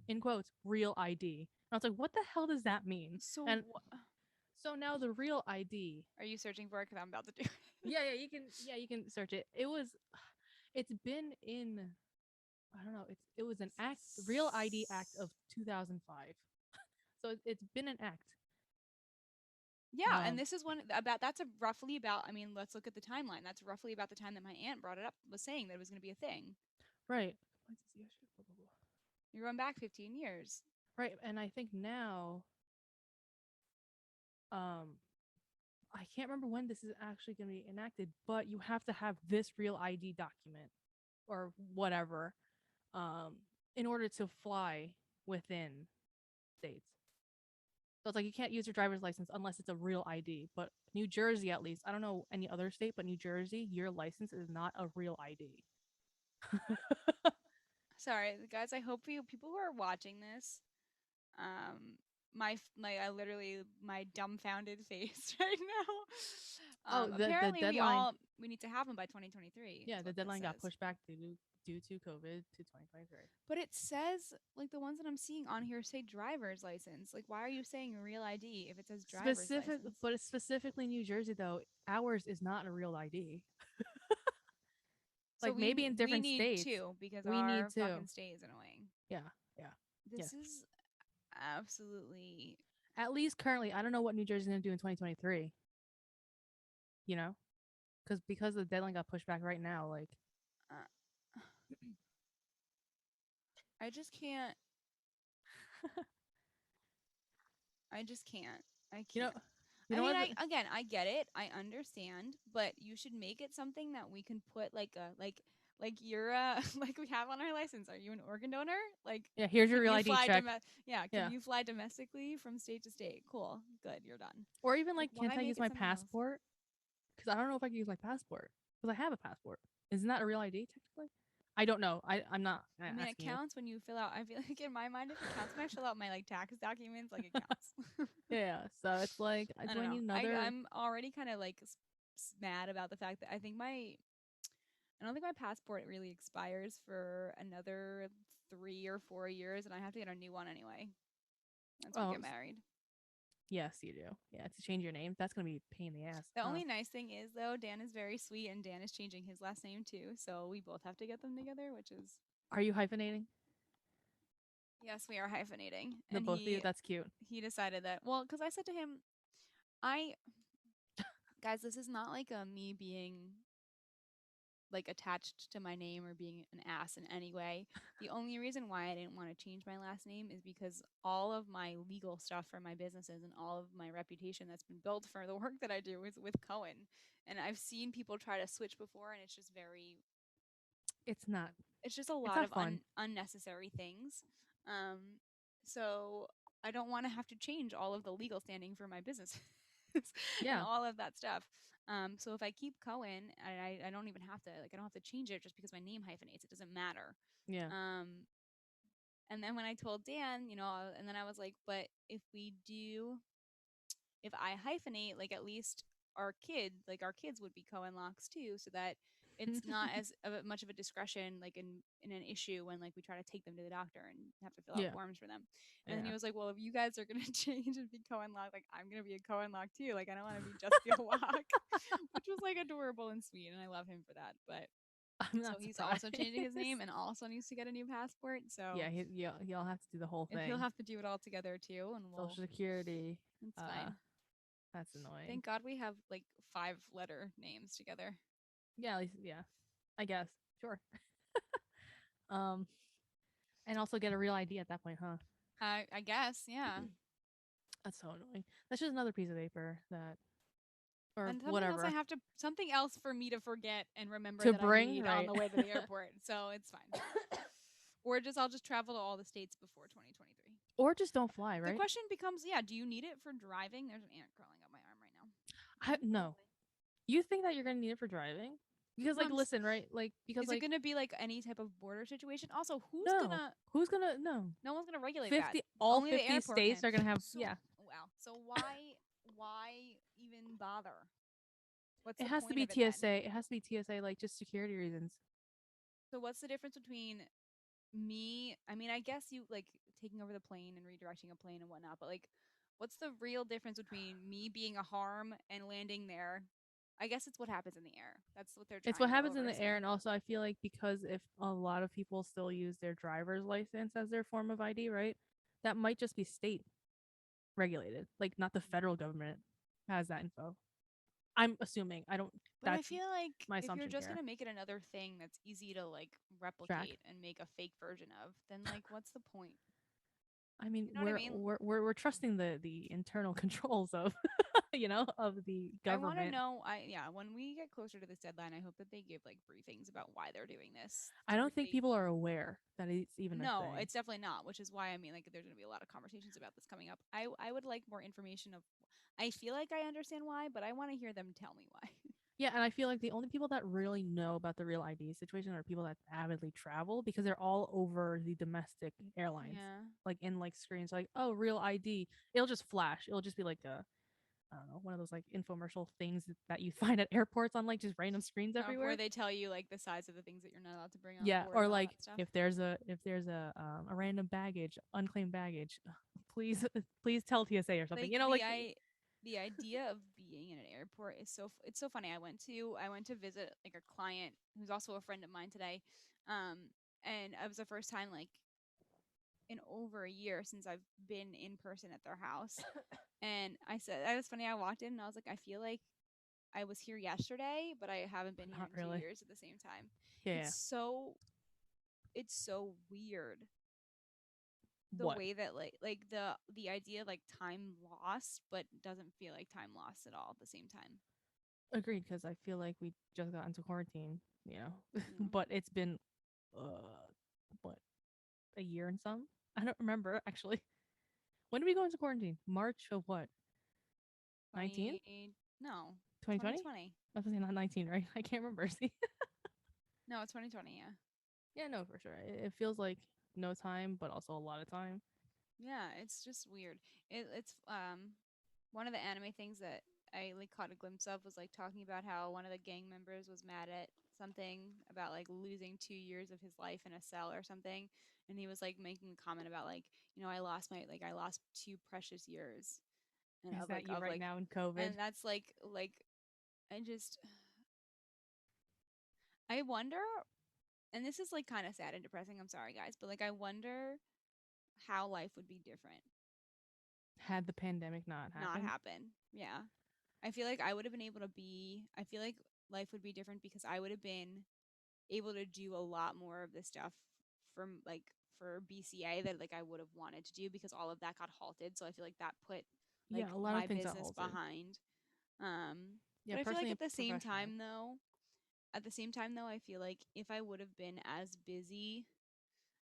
in quotes real ID. And I was like, what the hell does that mean? So, And so now the real ID. are you searching for it? Because I'm about to do it. Yeah, you can search it. It's been in, I don't know, it was an act, Real ID Act of 2005. So it's been an act. Yeah, and Um, this is one about that's a roughly about. I mean, let's look at the timeline. That's roughly about the time that my aunt brought it up, was saying that it was going to be a thing. right. You're going back 15 years. Right, and I think now, um, I can't remember when this is actually going to be enacted, but you have to have this Real ID document or whatever, um, in order to fly within states. So it's like you can't use your driver's license unless it's a real ID. But New Jersey, at least, I don't know any other state, but New Jersey, your license is not a real ID. Sorry, guys. I hope you people who are watching this, um, my I literally my dumbfounded face right now. Oh, the Apparently deadline. we need to have them by 2023 Yeah, is the what this deadline got says. pushed back due to COVID to 2023. But it says like the ones that I'm seeing on here say driver's license. Like, why are you saying real ID if it says driver's Specific, license? but it's specifically New Jersey though. Ours is not a real ID. So Like maybe in we different need states, two because we need our to. fucking state is annoying. Yeah, yeah, This yes. is absolutely At least currently, I don't know what New Jersey's gonna do in 2023. You know, because the deadline got pushed back right now. Like, uh, I just can't I just can't. I you know, can't. you I know mean, what? I get it. I understand, but you should make it something that we can put like you're like we have on our license. Are you an organ donor? Like Yeah, here's your can real you ID fly check. yeah, can Yeah, you fly domestically from state to state? Cool. Good, you're done. or even Like like, can't why I make use it my something else? passport? Because I don't know if I can use my passport because I have a passport. Isn't that a real ID technically? I don't know. I'm not I mean, it asking you. counts when you fill out. I feel like in my mind, if it counts when I fill out my like tax documents, like it counts. Yeah, so it's like, I do don't I know. need another? I'm already kind of like mad about the fact that I don't think my passport really expires for another 3 or 4 years, and I have to get a new one anyway once we Oh, get married. yes, you do. Yeah, to change your name, that's gonna be a pain in the ass. The Huh? only nice thing is though, Dan is very sweet, and Dan is changing his last name too, so we both have to get them together, which is Are you hyphenating yes, we are hyphenating, the and both of you? That's cute. he decided that well, because I said to him, I guys, this is not like a me being like attached to my name or being an ass in any way. The only reason why I didn't want to change my last name is because all of my legal stuff for my businesses and all of my reputation that's been built for the work that I do is with Cohen. And I've seen people try to switch before and it's just very It's not. it's just a It's lot not of fun. unnecessary things. So I don't want to have to change all of the legal standing for my business and Yeah, all of that stuff. So if I keep Cohen, I don't even have to like I don't have to change it just because my name hyphenates. It doesn't matter. yeah, Um, and then when I told Dan, and then I was like, but if I hyphenate, like at least our kids would be Cohen locks too, so that it's not as much of a discretion like in an issue when like we try to take them to the doctor and have to fill out Yeah. forms for them. And then he Yeah. was like, well, if you guys are gonna change and be co-unlocked, like I'm gonna be a co-unlock too. Like I don't want to be just the lock, which was like adorable and sweet, and I love him for that. But I'm so not he's surprised. also changing his name and also needs to get a new passport. So Yeah, yeah, y'all have to do the whole if he'll thing. have to do it all together too, and we'll, Social Security. it's Uh, fine. that's annoying. Thank God we have like 5 letter names together. Yeah, at least, yeah. I guess. Sure. Um, and also get a real ID at that point, huh? I guess, yeah. That's so annoying. That's just another piece of paper that, or And something else I whatever, have to, something else for me to forget and remember to that I bring, need on right? the way to the airport. So it's fine. Or just I'll just travel to all the states before 2023. Or just don't fly, The right? question becomes, yeah, do you need it for driving? There's an ant crawling up my arm right now. No? No. You think that you're gonna need it for driving? Because, No, like, listen, right? Like, because, is it like, going to be like any type of border situation? Also, who's no. gonna? Who's gonna, no. No one's gonna regulate that. 50, all Only the 50 airport states can. are gonna have, So yeah. wow. So why even bother? What's It the has to point be of it then? TSA. It has to be TSA, like, just security reasons. So what's the difference between me? I mean, I guess you like taking over the plane and redirecting a plane and whatnot, but like, what's the real difference between me being a harm and landing there? I guess it's what happens in the air. That's what they're It's trying what to happens in the air, oversee. and also I feel like because if a lot of people still use their driver's license as their form of ID, right? That might just be state regulated, like not the federal government has that info. I'm assuming. I don't. But I That's feel like my if you're assumption just here. gonna make it another thing that's easy to like Track. replicate and make a fake version of, then like what's the point? I mean, You know what I mean? we're trusting the internal controls of of the I want to government. know. I yeah. When we get closer to this deadline, I hope that they give like briefings about why they're doing this I to don't think really. people are aware that it's even a No, thing. it's definitely not. Which is why I mean, like, there's gonna be a lot of conversations about this coming up. I would like more information of. I feel like I understand why, but I want to hear them tell me why. Yeah, and I feel like the only people that really know about the real ID situation are people that avidly travel because they're all over the domestic airlines. Yeah. Like in like screens like, oh, real ID. It'll just flash. It'll just be like a I don't know, one of those like infomercial things that you find at airports on like just random screens Where everywhere. they tell you like the size of the things that you're not allowed to bring on Yeah, board or and all like that stuff. if there's a random baggage, unclaimed baggage, please please tell TSA or something. Like Like the idea of being in an airport is it's so funny. I went to visit like a client who's also a friend of mine today, and it was the first time like in over a year since I've been in person at their house. And I said it was funny. I walked in and I was like, I feel like I was here yesterday, but I haven't been here not in two really. years at the same time. Yeah. It's so it's so weird the What? way that like the idea of like time lost but doesn't feel like time lost at all at the same time. Agreed, because I feel like we just got into quarantine, Yeah. but it's been what, a year and some? I don't remember actually. When did we go into quarantine? March of what? 19? 20 no 2020? 2020. I was saying not 19, right? I can't remember. See? No, it's 2020. Yeah. Yeah, no, for sure. It feels like no time, but also a lot of time. Yeah, it's just weird. It's one of the anime things that I like caught a glimpse of was like talking about how one of the gang members was mad at something about like losing 2 years of his life in a cell or something, and he was like making a comment about like I lost 2 precious years and Is of that like you of right like now in COVID? and that's like I just I wonder, and this is like kind of sad and depressing. I'm sorry guys, but like I wonder how life would be different Had the pandemic not not happened? happen. Yeah. I feel like I would have been able to I feel like life would be different because I would have been able to do a lot more of the stuff from like for BCA that like I would have wanted to do because all of that got halted. So I feel like that put like Yeah, a lot of my things are business halted. behind. Yeah, But I feel like personally and professionally. at the same time though, I feel like if I would have been as busy,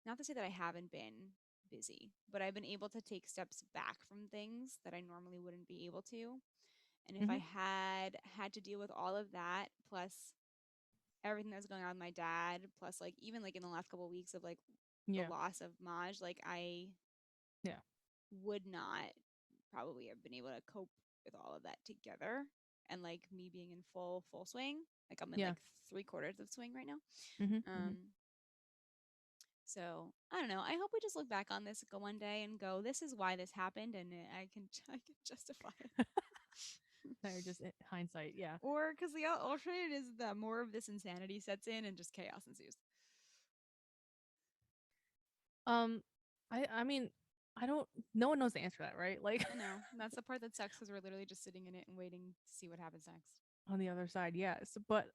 not to say that I haven't been busy, but I've been able to take steps back from things that I normally wouldn't be able to. And if I Hmm. had to deal with all of that, plus everything that's going on with my dad, plus like even like in the last couple of weeks of like the Yeah, loss of Maj, like I yeah. would not probably have been able to cope with all of that together. and like me being in full swing. Like I'm in Yeah. like 3/4 of swing right now. Mhm. Mhm. Um, so I don't know. I hope we just look back on this go one day and go, this is why this happened, and I can justify it. They're just hindsight. Yeah. Or because the alternative is that more of this insanity sets in and just chaos ensues. Um, I mean, I don't. No one knows the answer to that, right? Like I know that's the part that sucks because we're literally just sitting in it and waiting to see what happens next. on the other side, yes. But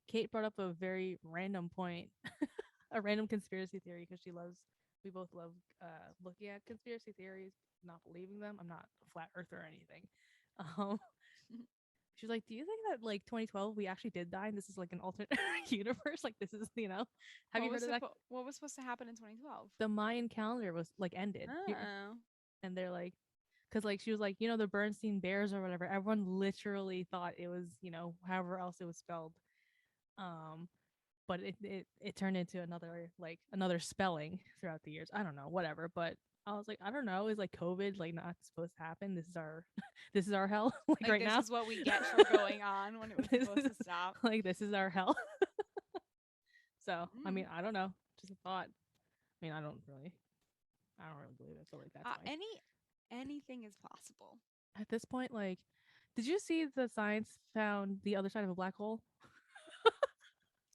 Kate brought up a very random point, a random conspiracy theory because she loves. We both love looking at conspiracy theories, not believing them. I'm not a flat earther or anything. Um, she was like, "Do you think that like 2012 we actually did die and this is like an alternate universe? Like this is have you heard of that? What was supposed to happen in 2012? The Mayan calendar was like ended, Oh, and they're like, because like she was like, the Bernstein Bears or whatever. Everyone literally thought it was however else it was spelled. Um, but it turned into another spelling throughout the years. I don't know, whatever. But I was like, I don't know. Is like COVID like not supposed to happen? This is our this is our hell like like right this now. is what we get for going on when it was This supposed is to stop. like this is our hell. So I Mm. mean, I don't know. Just a thought. I mean, I don't really believe it, but like that's my Anything is possible. at this point. Like, did you see the science found the other side of a black hole?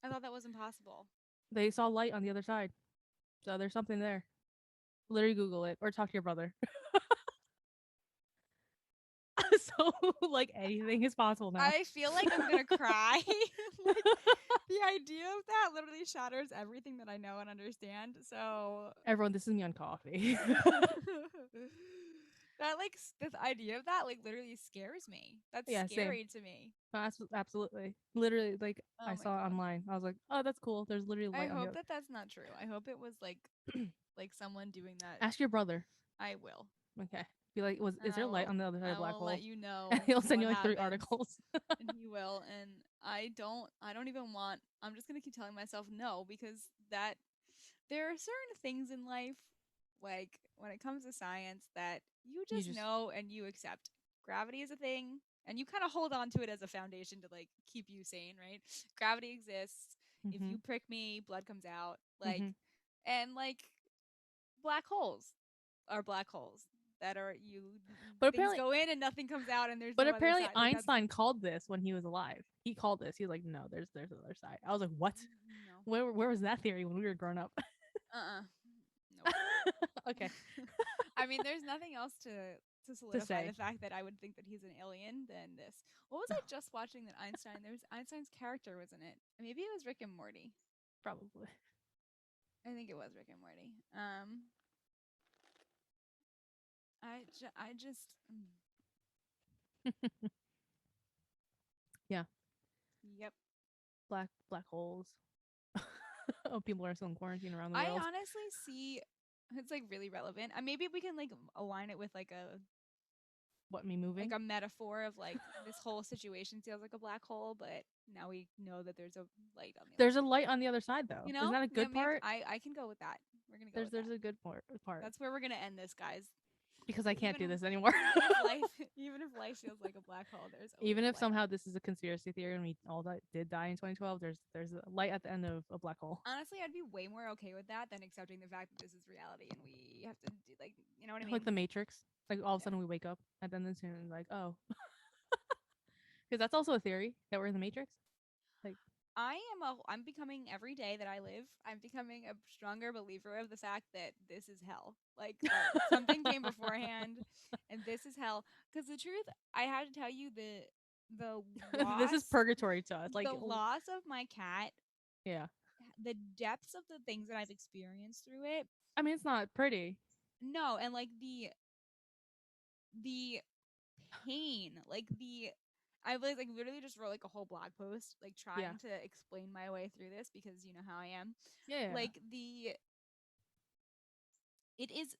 I thought that was impossible. They saw light on the other side, so there's something there. Literally Google it or talk to your brother. So like anything is possible now. I feel like I'm gonna cry. Like the idea of that literally shatters everything that I know and understand. So Everyone, this is me on coffee. that like this idea of that like literally scares me. That's Yeah, same. scary to me. Absolutely. Literally, like Oh I my saw it god. online. I was like, oh, that's cool. There's literally I light on the hope other. that that's not true. I hope it was like someone doing that. Ask your brother. I will. Okay. Be like, And is there light on the other side of I the black will let hole? you And know he'll send what you like three happens. articles. And he will. And I don't even want I'm just gonna keep telling myself no because that there are certain things in life, like when it comes to science, that you You just just know and you accept. Gravity is a thing, and you kind of hold on to it as a foundation to like keep you sane, right? Gravity exists. If mm-hmm, you prick me, blood comes out. Like, mm-hmm. and like black holes are black holes that are you But things apparently go in and nothing comes out and there's but no other apparently side. Like that's Einstein called this when he was alive. He called this. He was like, no, there's another side. I was like, what? no. Where was that theory when we were growing up? Uh-uh. Nope. Okay. I mean, there's nothing else to To solidify say. the fact that I would think that he's an alien than this. What was I just watching that Einstein? There was Einstein's character was in it. Maybe it was Rick and Morty. Probably. I think it was Rick and Morty. I just Yeah. yep. Black holes. Oh, people are still in quarantine around the I world. honestly see it's like really relevant. Maybe we can like align it with What, me moving? like a metaphor of like this whole situation feels like a black hole, but now we know that there's a light on the other There's a side. light on the other side though. You Isn't know? that a Yeah, good maybe part? I can go with that. We're gonna go There's with that. there's a good part. That's where we're gonna end this, guys. Because I can't Even do this anymore. even if life even if life feels like a black hole, there's always Even a if light somehow on. this is a conspiracy theory and we all did die in 2012, there's a light at the end of a black hole. Honestly, I'd be way more okay with that than accepting the fact that this is reality and we have to do like you know what I Like mean? the Matrix. Like all of a Yeah. sudden we wake up and then it's like, oh, because that's also a theory that we're in the Matrix. Like, I'm becoming every day that I live, I'm becoming a stronger believer of the fact that this is hell. Like that something came beforehand and this is hell. Because the truth, I had to tell you the this is loss purgatory to us. Like, the loss of my cat, yeah. the depths of the things that I've experienced through it. I mean, it's not pretty. No, and like the pain, like the I was like literally just wrote like a whole blog post like Yeah. trying to explain my way through this because you know how I am. Yeah. Like the it is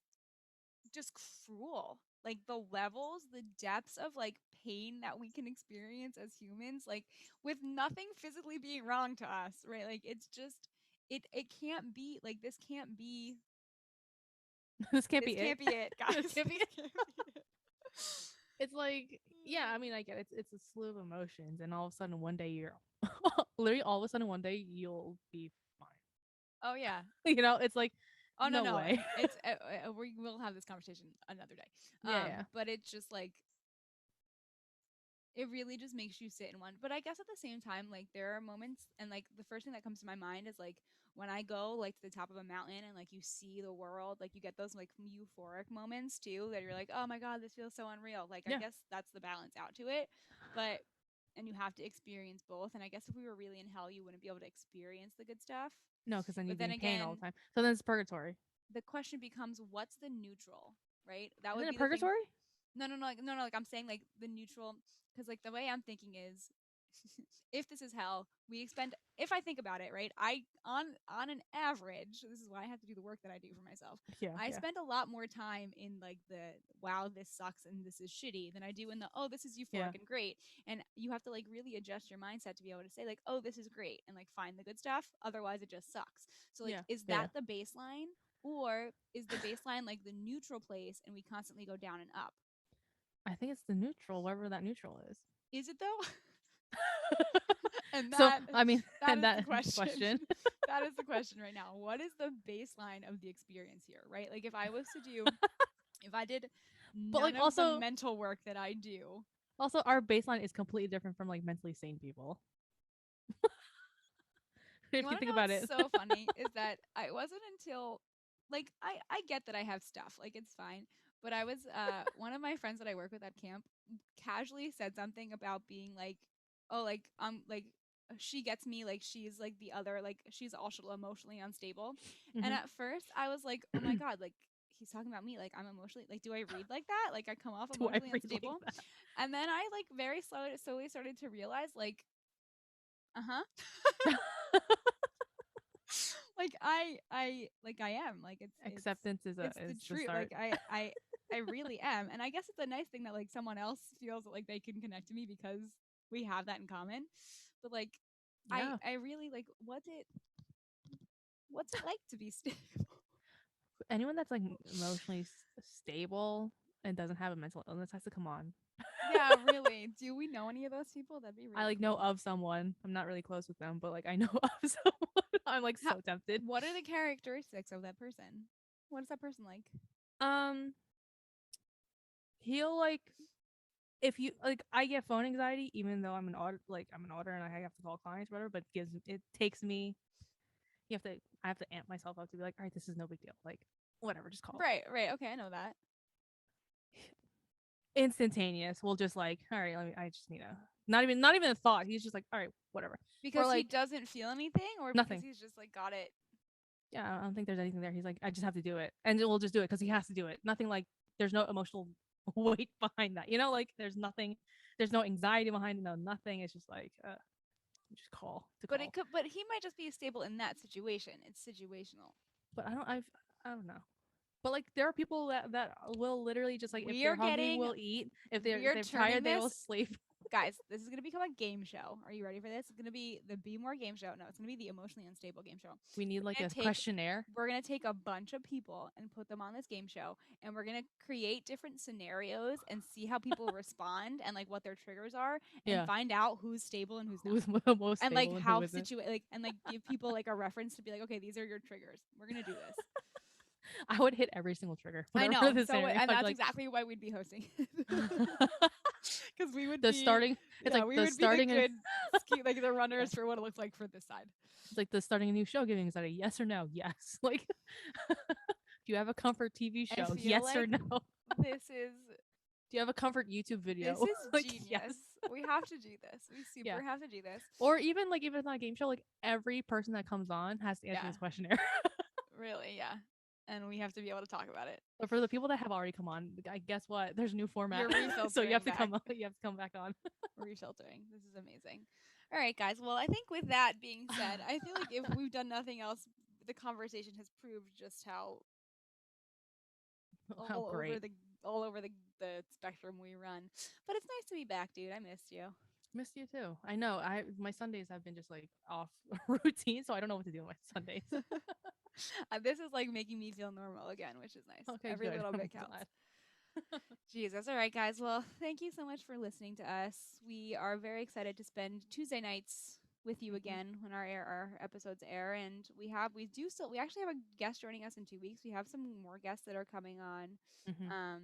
just cruel. Like the levels, the depths of like pain that we can experience as humans, like with nothing physically being wrong to us, right? Like it's just it can't be like This can't this be it. can't be it, guys. This can't be This it. can't be it. It's like, yeah, I mean, I get it. It's a slew of emotions, and all of a sudden one day you're literally all of a sudden one day you'll be fine. Oh yeah. It's like Oh no no no. way. It's we will have this conversation another day. Yeah, yeah, But it's just like it really just makes you sit in one. But I guess at the same time, like there are moments, and like the first thing that comes to my mind is like when I go like to the top of a mountain and like you see the world, like you get those like euphoric moments too that you're like, oh my god, this feels so unreal. Like I yeah. guess that's the balance out to it, but and you have to experience both. And I guess if we were really in hell, you wouldn't be able to experience the good stuff. No, because then But you'd be then in pain all the again, time. So then it's purgatory. the question becomes, what's the neutral, right? That Isn't would it be the thing. purgatory? No, like I'm saying like the neutral, because like the way I'm thinking is, if this is hell, we expend. If I think about it, right, I on an average, this is why I have to do the work that I do for myself. Yeah, I yeah, spend a lot more time in like the wow, this sucks and this is shitty than I do in the oh, this is yeah, euphoric and great. And you have to like really adjust your mindset to be able to say like oh, this is great and like find the good stuff. Otherwise, it just sucks. So like, yeah, is yeah. that the baseline? Or is the baseline like the neutral place and we constantly go down and up? I think it's the neutral, wherever that neutral is. Is it though? And So that I mean, that and is the that question. question. That is the question right now. What is the baseline of the experience here, right? Like if I did But like none of the also, mental work that I do. our baseline is completely different from like mentally sane people. You If you want to think know about what's it. so funny is that I wasn't until like I get that I have stuff, like it's fine. But I was one of my friends that I work with at camp casually said something about being like, oh, like she gets me, like she's like the other, like she's also emotionally unstable. And Hmm. at first I was like, oh my god, like he's talking about me, like I'm emotionally, like do I read like that, like I come off Do I emotionally read like unstable? that? And then I like very slowly started to realize like, uh-huh. Like I am, like Acceptance is it's the is the truth, like start. I really am. And I guess it's a nice thing that like someone else feels that like they can connect to me because we have that in common. But like Yeah. I really like, what's it like to be stable? Anyone that's like emotionally stable and doesn't have a mental illness has to come on. Yeah, really, do we know any of those people? That'd be I really like know cool. of someone. I'm not really close with them, but like I know of someone. I'm like How, so tempted. what are the characteristics of that person? What is that person like? Um, he'll like if you like I get phone anxiety even though I'm an auditor and I have to call clients whatever, but it takes me I have to amp myself up to be like, all right, this is no big deal. Like whatever, just call. Right, okay, I know that. Instantaneous. We'll just like, all right, I just need a not even a thought. He's just like, all right, whatever. Or Because he like doesn't feel anything, or because nothing. he's just like got it. Yeah, I don't think there's anything there. He's like, I just have to do it, and we'll just do it because he has to do it. Nothing like there's no emotional weight behind that. Like there's nothing, there's no anxiety behind it. No, nothing. It's just like just call to But it call. could, but he might just be stable in that situation. It's situational. But I don't know. But like there are people that will literally just like if We are they're hungry getting, will eat. we If are they're turning tired they will this, sleep. guys. This is gonna become a game show. Are you ready for this? It's gonna be the Be More game show. No, it's gonna be the emotionally unstable game show. We need We're like gonna a take, questionnaire. we're gonna take a bunch of people and put them on this game show, and we're gonna create different scenarios and see how people respond and like what their triggers are, and Yeah, find out who's stable and who's not. who's the most And like stable and who how isn't? situate, like, and like give people like a reference to be like, okay, these are your triggers. We're gonna do this. I would hit every single trigger, I whatever know. the So, scenario. and I'd be that's like, exactly why we'd be hosting. Because we would the be, starting. It's yeah, like we the would be the starting. good like the Yeah, runners for what it looks like for this side. it's like the starting a new show giving anxiety. Yes or no? Yes. Like, do you have a comfort TV I show? feel Yes or like no? Do this is you have a comfort YouTube this video? is Like, yes. genius. We have to do this. We Yeah. super have to do this. Or even like if it's not a game show, like every person that comes on has to answer Yeah, this questionnaire. really, yeah. And we have to be able to talk about it. But for the people that have already come on, I guess what? There's a new format, You're so you have refiltering to back. come. You have to come back on. Refiltering. This is amazing. All right, guys. Well, I think with that being said, I feel like if we've done nothing else, the conversation has proved just how How all over great. the all over the spectrum we run. But it's nice to be back, dude. I missed you. Missed you too. I know. My Sundays have been just like off routine, so I don't know what to do on my Sundays. This is like making me feel normal again, which is nice. Okay, Every good. little I'm bit counts. glad. Jesus. All right, guys. Well, thank you so much for listening to us. We are very excited to spend Tuesday nights with you Hmm. again when our episodes air, and we actually have a guest joining us in 2 weeks. We have some more guests that are coming on, Hmm. um,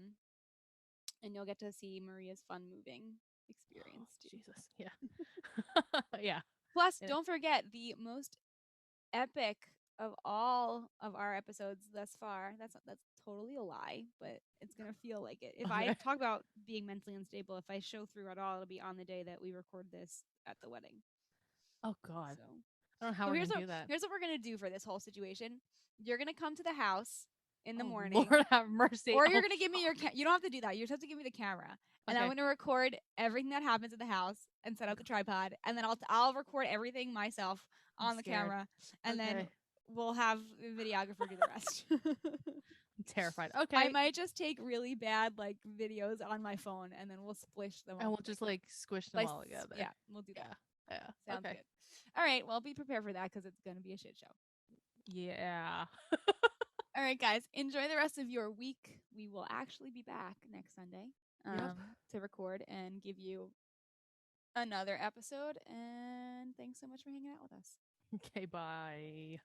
and you'll get to see Maria's fun moving Oh, experience too. Jesus. Yeah. Yeah. Plus, Yeah. don't forget the most epic of all of our episodes thus far. That's totally a lie, but it's gonna feel like it. If I Okay. talk about being mentally unstable, if I show through at all, it'll be on the day that we record this at the wedding. Oh God. So, I don't know how so we're here's gonna what do that. here's what we're gonna do for this whole situation. You're gonna come to the house in the Oh morning, Lord have mercy. or you're Oh gonna give me your. fuck. You don't have to do that. You just have to give me the camera, and I'm Okay. gonna record everything that happens in the house and set up the tripod, and then I'll record everything myself I'm on the scared. camera, and then Okay. we'll have the videographer do the rest. I'm terrified. I Okay. might just take really bad like videos on my phone, and then we'll splish them And up we'll just like squish them all together. yeah, we'll do that. Yeah. Yeah. Sounds Okay. good. All right, well, be prepared for that because it's gonna be a shit show. Yeah. All right, guys, enjoy the rest of your week. We will actually be back next Sunday Yep. to record and give you another episode. And thanks so much for hanging out with us. Okay, bye.